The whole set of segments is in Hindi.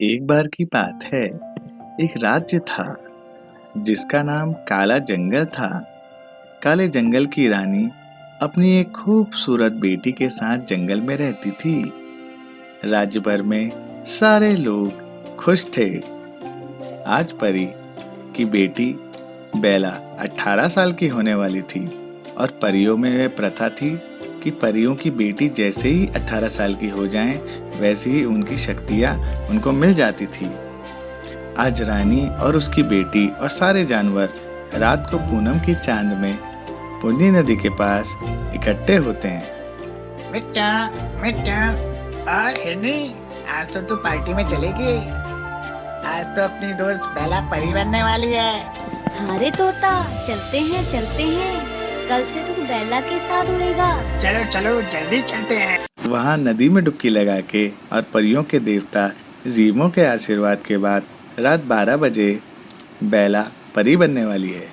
एक बार की बात है। एक राज्य था जिसका नाम काला जंगल था। काले जंगल की रानी अपनी एक खूबसूरत बेटी के साथ जंगल में रहती थी। राज्य भर में सारे लोग खुश थे। आज परी की बेटी बेला 18 साल की होने वाली थी और परियों में यह प्रथा थी कि परियों की बेटी जैसे ही 18 साल की हो जाएं, वैसे ही उनकी शक्तियां उनको मिल जाती थी। आज रानी और उसकी बेटी और सारे जानवर रात को पूनम की चांद में पुण्य नदी के पास इकट्ठे होते हैं। मिट्टा मिट्टा और हिरनी, आज तो तू पार्टी में चलेगी। आज तो अपनी दोस्त बेला परी बनने वाली है। अरे तोता, चलते हैं। कल से तो तू बेला के साथ उड़ेगा। चलो चलो जल्दी चलते हैं। वहाँ नदी में डुबकी लगा के और परियों के देवता जीमो के आशीर्वाद के बाद रात 12 बजे बेला परी बनने वाली है।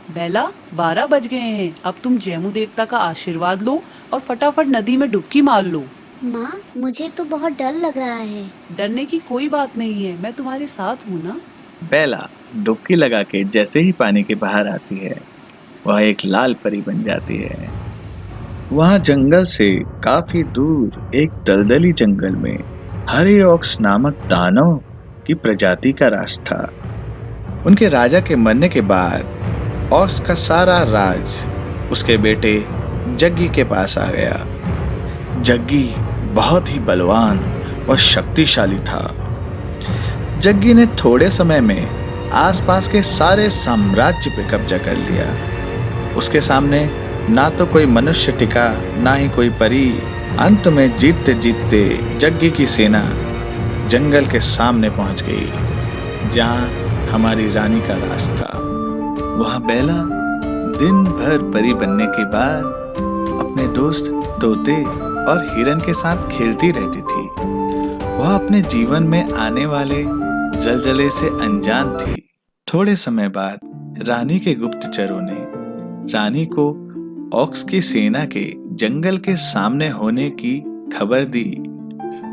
बेला, 12 बज गए हैं। अब तुम जैमू देवता का आशीर्वाद लो और फटाफट नदी में डुबकी मार लो। माँ, मुझे तो बहुत डर लग रहा है। डरने की कोई बात नहीं है, मैं तुम्हारे साथ हूँ ना। बेला डुबकी लगा के जैसे ही पानी के बाहर आती है, वह एक लाल परी बन जाती है। वहाँ जंगल से काफी दूर एक दलदली जंगल में हरी ऑक्स नामक दानव की प्रजाति का राज था। उनके राजा के मरने के बाद ऑक्स का सारा राज उसके बेटे जग्गी के पास आ गया। जग्गी बहुत ही बलवान और शक्तिशाली था। जग्गी ने थोड़े समय में आसपास के सारे साम्राज्य पे कब्जा कर लिया। उसके सामने ना तो कोई मनुष्य टिका, ना ही कोई परी। अंत में जीतते जीतते जग्गी की सेना जंगल के सामने पहुंच गई, जहां हमारी रानी का राज था। वहां बेला दिन भर परी बनने के बाद अपने दोस्त तोते और हिरन के साथ खेलती रहती थी। वह अपने जीवन में आने वाले जलजले से अनजान थी। थोड़े समय बाद रानी के गुप्तचरों ने रानी को ऑक्स की सेना के जंगल के सामने होने की खबर दी।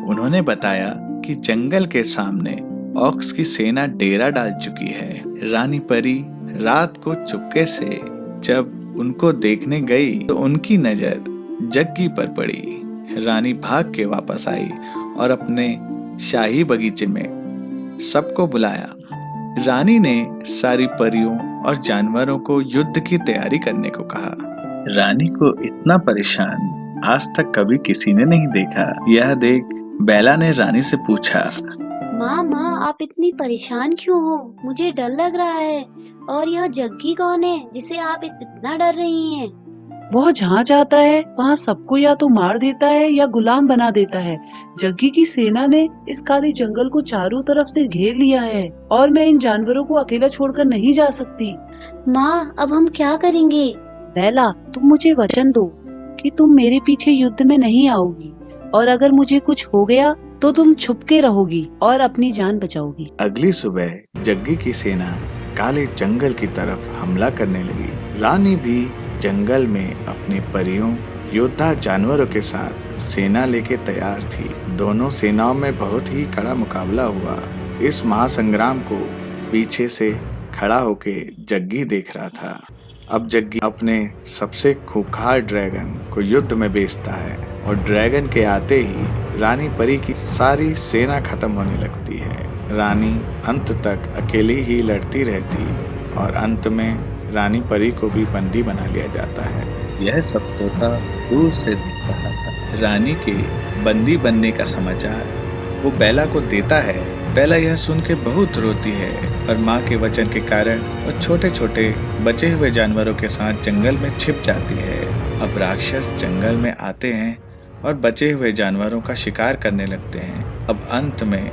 उन्होंने बताया कि जंगल के सामने ऑक्स की सेना डेरा डाल चुकी है। रानी परी रात को चुपके से जब उनको देखने गई तो उनकी नजर जग्गी पर पड़ी। रानी भाग के वापस आई और अपने शाही बगीचे में सबको बुलाया। रानी ने सारी परियों और जानवरों को युद्ध की तैयारी करने को कहा। रानी को इतना परेशान आज तक कभी किसी ने नहीं देखा। यह देख बेला ने रानी से पूछा, माँ, आप इतनी परेशान क्यों हो? मुझे डर लग रहा है। और यह जग्गी कौन है जिसे आप इतना डर रही हैं? वह जहाँ जाता है वहाँ सबको या तो मार देता है या गुलाम बना देता है। जग्गी की सेना ने इस काले जंगल को चारों तरफ से घेर लिया है और मैं इन जानवरों को अकेला छोड़कर नहीं जा सकती। माँ, अब हम क्या करेंगे? बेला, तुम मुझे वचन दो कि तुम मेरे पीछे युद्ध में नहीं आओगी, और अगर मुझे कुछ हो गया तो तुम छुप के रहोगी और अपनी जान बचाओगी। अगली सुबह जग्गी की सेना काले जंगल की तरफ हमला करने लगी। रानी भी जंगल में अपने परियों, योद्धा जानवरों के साथ सेना लेके तैयार थी। दोनों सेनाओं में बहुत ही कड़ा मुकाबला हुआ। इस महासंग्राम को पीछे से खड़ा होके जग्गी देख रहा था। अब जग्गी अपने सबसे खूंखार ड्रैगन को युद्ध में भेजता है और ड्रैगन के आते ही रानी परी की सारी सेना खत्म होने लगती है। रानी अंत तक अकेली ही लड़ती रहती और अंत में रानी परी को भी बंदी बना लिया जाता है। यह सब तोता दूर से देख रहा था। रानी के बंदी बनने का समाचार वो बेला को देता है। बेला यह सुन के बहुत रोती है और माँ के वचन के कारण वो छोटे छोटे बचे हुए जानवरों के साथ जंगल में छिप जाती है। अब राक्षस जंगल में आते हैं और बचे हुए जानवरों का शिकार करने लगते हैं। अब अंत में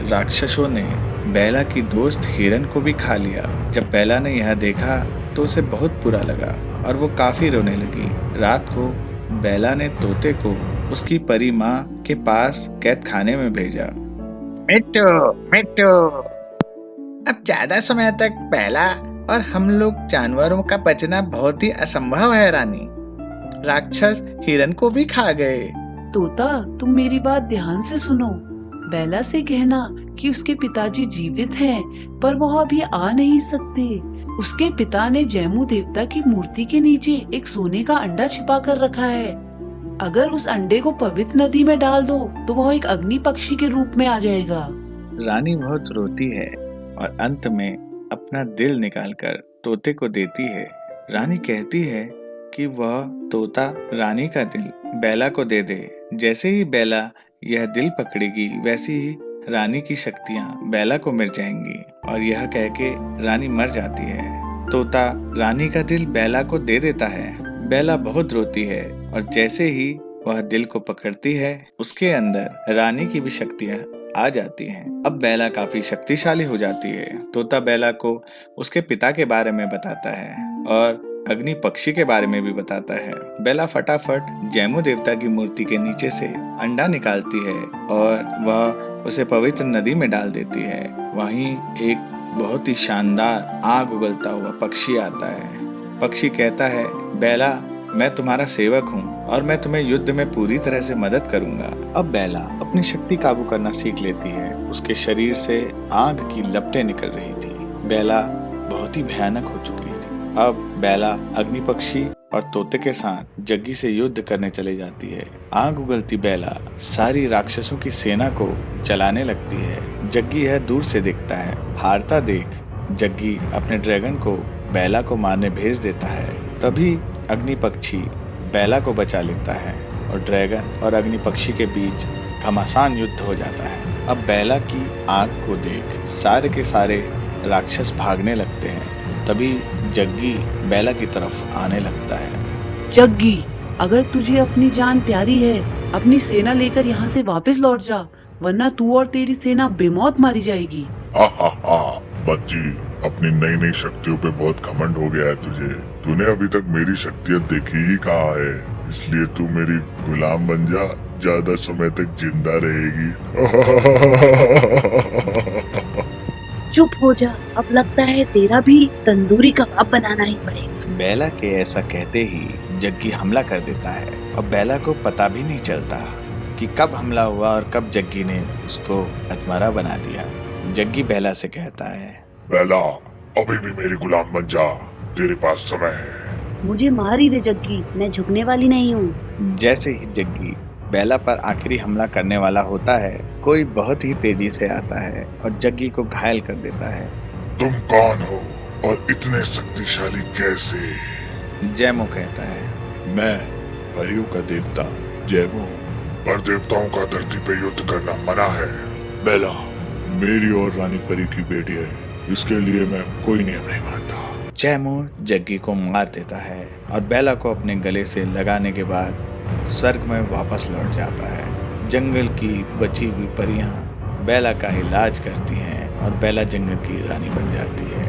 राक्षसों ने बेला की दोस्त हिरन को भी खा लिया। जब बेला ने यह देखा तो उसे बहुत बुरा लगा और वो काफी रोने लगी। रात को बेला ने तोते को उसकी परी माँ के पास कैद खाने में भेजा। मिट्टू मिट्टू, अब ज्यादा समय तक बेला और हम लोग जानवरों का बचना बहुत ही असंभव है। रानी, राक्षस हिरन को भी खा गए। तोता, तुम मेरी बात ध्यान से सुनो। बेला से कहना कि उसके पिताजी जीवित हैं, पर वो अभी आ नहीं सकते। उसके पिता ने जैमू देवता की मूर्ति के नीचे एक सोने का अंडा छिपा कर रखा है। अगर उस अंडे को पवित्र नदी में डाल दो तो वह एक अग्नि पक्षी के रूप में आ जाएगा। रानी बहुत रोती है और अंत में अपना दिल निकालकर तोते को देती है। रानी कहती है कि वह तोता रानी का दिल बेला को दे दे। जैसे ही बेला यह दिल पकड़ेगी वैसे ही रानी की शक्तियां बेला को मिल जाएंगी और यह कह के रानी मर जाती है। तोता रानी का दिल बेला को दे देता है। बेला बहुत रोती है और जैसे ही वह दिल को पकड़ती है उसके अंदर रानी की भी शक्तियां आ जाती हैं। अब बेला काफी शक्तिशाली हो जाती है। तोता बेला को उसके पिता के बारे में बताता है और अग्नि पक्षी के बारे में भी बताता है। बेला फटाफट जैमू देवता की मूर्ति के नीचे से अंडा निकालती है और वह उसे पवित्र नदी में डाल देती है। वहीं एक बहुत ही शानदार आग उगलता हुआ पक्षी आता है। पक्षी कहता है, बेला मैं तुम्हारा सेवक हूँ और मैं तुम्हें युद्ध में पूरी तरह से मदद करूंगा। अब बेला अपनी शक्ति काबू करना सीख लेती है। उसके शरीर से आग की लपटें निकल रही थी। बेला बहुत ही भयानक हो चुकी थी। अब बेला अग्नि पक्षी और तोते के साथ जग्गी से युद्ध करने चली जाती है। आग उगलती बेला सारी राक्षसों की सेना को चलाने लगती है। जग्गी यह दूर से देखता है। हारता देख जग्गी अपने ड्रैगन को बेला को मारने भेज देता है। तभी अग्नि पक्षी बेला को बचा लेता है और ड्रैगन और अग्नि पक्षी के बीच घमासान युद्ध हो जाता है। अब बेला की आग को देख सारे के सारे राक्षस भागने लगते हैं। तभी जग्गी बेला की तरफ आने लगता है। जग्गी, अगर तुझे अपनी जान प्यारी है, अपनी सेना लेकर यहाँ से वापस लौट जा, वरना तू और तेरी सेना बेमौत मारी जाएगी। बच्ची, अपनी नई नई शक्तियों पे बहुत घमंड हो गया है तुझे। तूने अभी तक मेरी शक्तियाँ देखी ही कहाँ है, इसलिए तू मेरी गुलाम बन जा, ज्यादा समय तक जिंदा रहेगी। चुप हो जा, अब लगता है तेरा भी तंदूरी कबाब बनाना ही पड़ेगा। बेला के ऐसा कहते ही जग्गी हमला कर देता है और बेला को पता भी नहीं चलता कि कब हमला हुआ और कब जग्गी ने उसको हथमरा बना दिया। जग्गी बेला से कहता है, बेला, अभी भी मेरी गुलाम बन जा, तेरे पास समय है। मुझे मार ही दे जग्गी, मैं झुकने वाली नहीं हूँ। जैसे ही जग्गी बेला पर आखिरी हमला करने वाला होता है, कोई बहुत ही तेजी से आता है और जग्गी को घायल कर देता है। तुम कौन हो और इतने शक्तिशाली कैसे? जैमू कहता है, मैं परियों का देवता जैमू हूँ, पर देवताओं का धरती पे युद्ध करना मना है। बेला मेरी और रानी परी की बेटी है, इसके लिए मैं कोई नियम नहीं मानता। जैमू जग्गी को मार देता है और बेला को अपने गले से लगाने के बाद स्वर्ग में वापस लौट जाता है। जंगल की बची हुई परियां बेला का इलाज करती हैं और बेला जंगल की रानी बन जाती है।